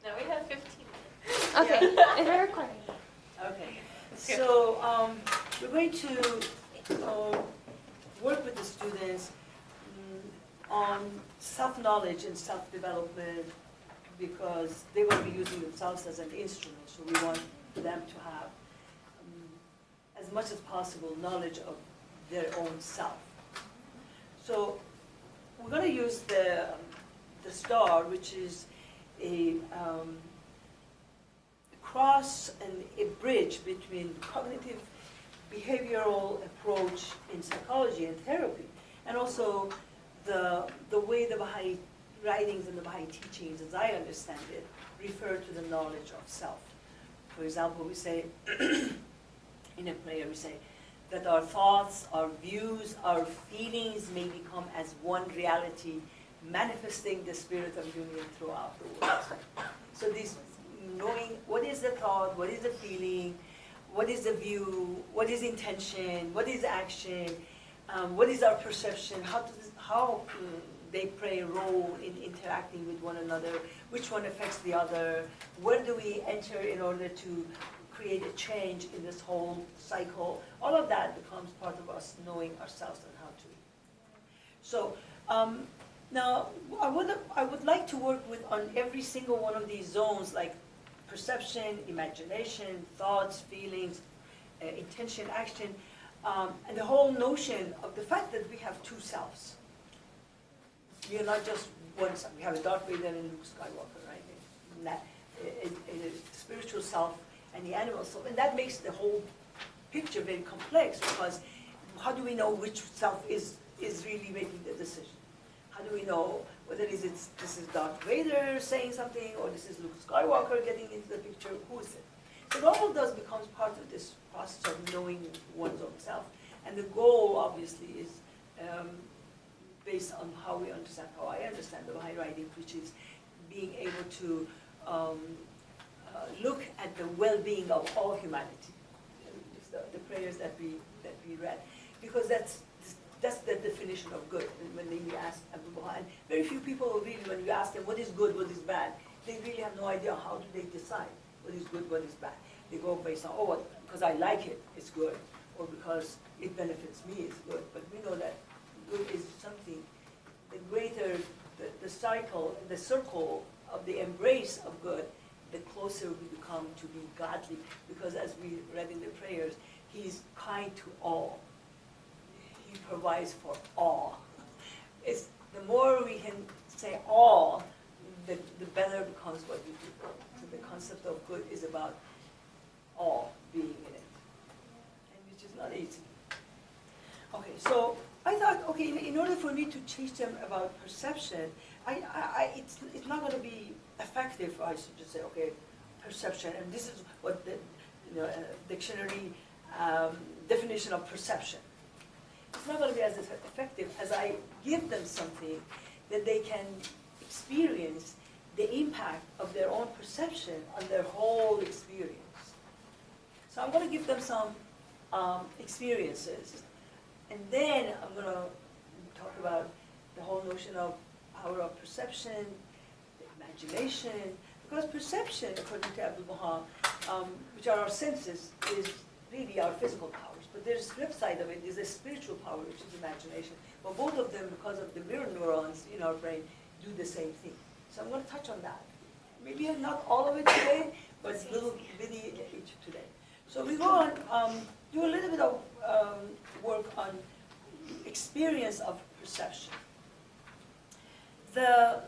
No, we have 15 minutes. Okay, Yeah. is it recording? Okay, so we're going to work with the students on self-knowledge and self-development because they will be using themselves as an instrument, so we want them to have as much as possible knowledge of their own self. So we're going to use the star, which is a cross and a bridge between cognitive behavioral approach in psychology and therapy, and also the way the Baha'i writings and the Baha'i teachings, as I understand it, refer to the knowledge of self. For example, we say, in a prayer, we say that our thoughts, our views, our feelings may become as one reality, manifesting the spirit of union throughout the world. So this knowing what is the thought, what is the feeling, what is the view, what is intention, what is action, what is our perception, how they play a role in interacting with one another, which one affects the other, where do we enter in order to create a change in this whole cycle. All of that becomes part of us knowing ourselves and how to. So now I would like to work with on every single one of these zones, like perception, imagination, thoughts, feelings, intention, action, and the whole notion of the fact that we have two selves. We are not just one self. We have a Darth Vader and Luke Skywalker, right? A spiritual self and the animal self, and that makes the whole picture very complex because how do we know which self is really making the decision? How do we know whether this is Darth Vader saying something or this is Luke Skywalker getting into the picture? Who is it? So all of those becomes part of this process of knowing one's own self. And the goal, obviously, is based on how we understand, how I understand the Baha'i writing, which is being able to look at the well-being of all humanity. The prayers that we read, because that's the definition of good. And when we ask Abu Baha, and very few people really, when you ask them what is good, what is bad, they really have no idea how do they decide what is good, what is bad. They go based on, oh, because I like it, it's good, or because it benefits me, it's good. But we know that good is something, the greater the cycle, the circle of the embrace of good, the closer we become to be godly. Because as we read in the prayers, He's kind to all. He provides for all. It's, the more we can say all, the better becomes what we do. So the concept of good is about all being in it, and which is not easy. Okay, so I thought, okay, in order for me to teach them about perception, it's not going to be effective for us to just say, okay, perception, and this is what the dictionary definition of perception. It's not going to be as effective as I give them something that they can experience the impact of their own perception on their whole experience. So I'm going to give them some experiences, and then I'm going to talk about the whole notion of power of perception, the imagination, because perception, according to Abdul Baha, which are our senses, is really our physical powers. But there's a flip side of it, is a spiritual power, which is imagination. But both of them, because of the mirror neurons in our brain, do the same thing. So I'm going to touch on that. Maybe not all of it today, but a little bitty each today. So we go on, do a little bit of work on experience of perception. The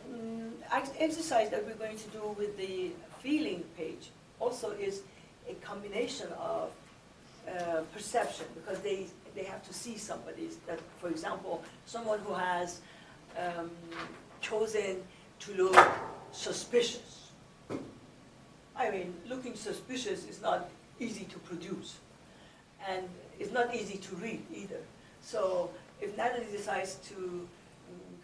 exercise that we're going to do with the feeling page also is a combination of perception, because they have to see somebody. That, for example, someone who has chosen to look suspicious. I mean, looking suspicious is not easy to produce, and it's not easy to read either. So if Natalie decides to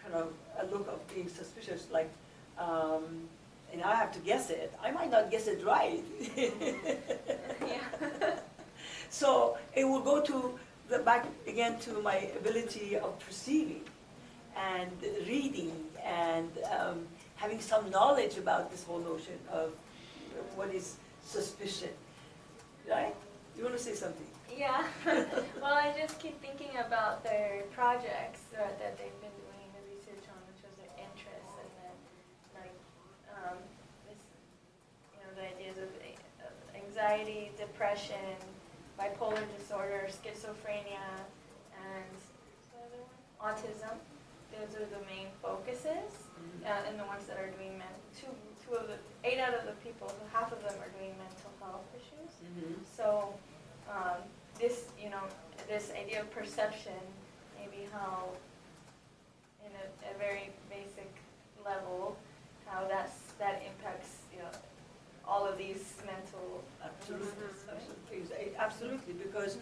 kind of a look of being suspicious, like, and I have to guess it, I might not guess it right. So it will go to back again to my ability of perceiving and reading and having some knowledge about this whole notion of what is suspicion, right? You want to say something? Yeah. Well, I just keep thinking about their projects that they've been doing the research on, which was their interests, and then like this, the ideas of anxiety, depression, bipolar disorder, schizophrenia, and what other one? Autism. Those are the main focuses, and the ones that are doing two of the 8 out of the people, so half of them are doing mental health issues. So this, this idea of perception, maybe how, in a very basic level, how that impacts, all of these mental. Absolutely, because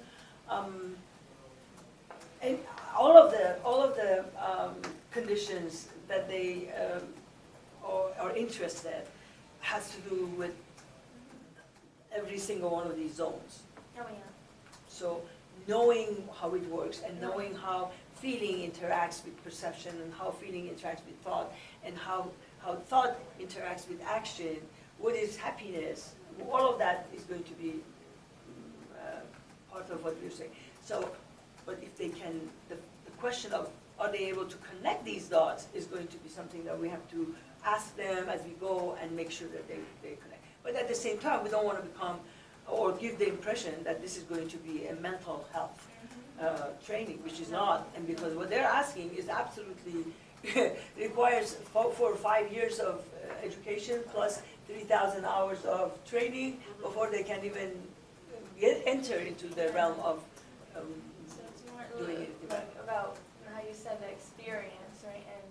and all of the conditions that they are interested has to do with every single one of these zones. Oh yeah. So knowing how it works and knowing how feeling interacts with perception and how feeling interacts with thought and how thought interacts with action, what is happiness, all of that is going to be part of what we're saying. So, but if they can, the question of are they able to connect these dots is going to be something that we have to ask them as we go and make sure that they connect. But at the same time, we don't want to become or give the impression that this is going to be a mental health training, which is not. And because what they're asking is absolutely requires 4 or 5 years of education plus 3,000 hours of training before they can even enter into the realm of So it's more doing anything. about how you said the experience, right? And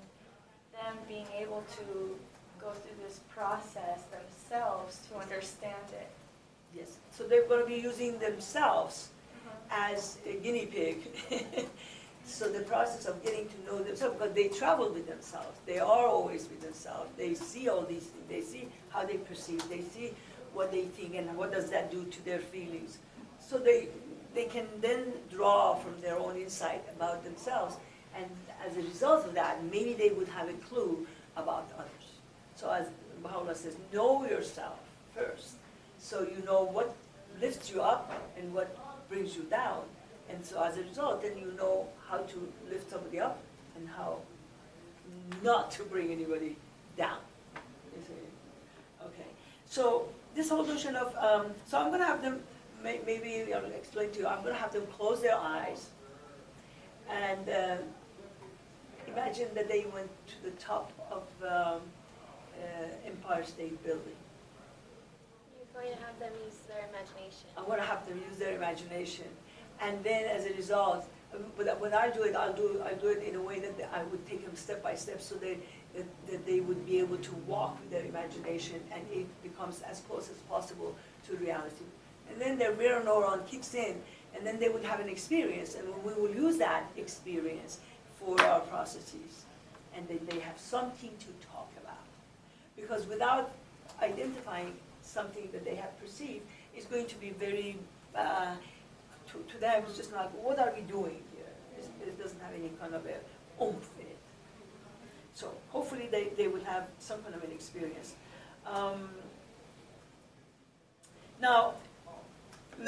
them being able to go through this process themselves to understand it. Yes. So they're going to be using themselves as a guinea pig. So the process of getting to know themselves, because they travel with themselves. They are always with themselves. They see all these things. They see how they perceive. They see what they think and what does that do to their feelings. So they can then draw from their own insight about themselves. And as a result of that, maybe they would have a clue about others. So as Baha'u'llah says, know yourself first. So you know what lifts you up and what brings you down. And so as a result, then you know how to lift somebody up and how not to bring anybody down. You see? Okay. So this whole notion of, so I'm going to have them, maybe I'll explain to you, I'm going to have them close their eyes and imagine that they went to the top of Empire State Building. You're going to have them use their imagination. I'm going to have them use their imagination. And then as a result, when I do it, I'll do it in a way that I would take them step by step so that they would be able to walk with their imagination and it becomes as close as possible to reality. And then their mirror neuron kicks in and then they would have an experience and we will use that experience for our processes. And then they have something to talk about. Because without identifying something that they have perceived, it's going to be very, to them, it's just like, what are we doing here? It doesn't have any kind of a oomph in it. So hopefully they will have some kind of an experience. Now, They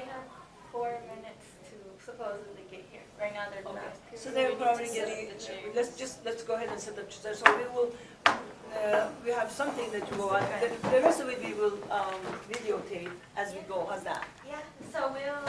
have 4 minutes to supposedly get here. Right now they're okay. not. So they're probably getting, let's go ahead and set up chairs. So we have something that you go on. The rest of it we will videotape as we go. How's that? Yeah, so we'll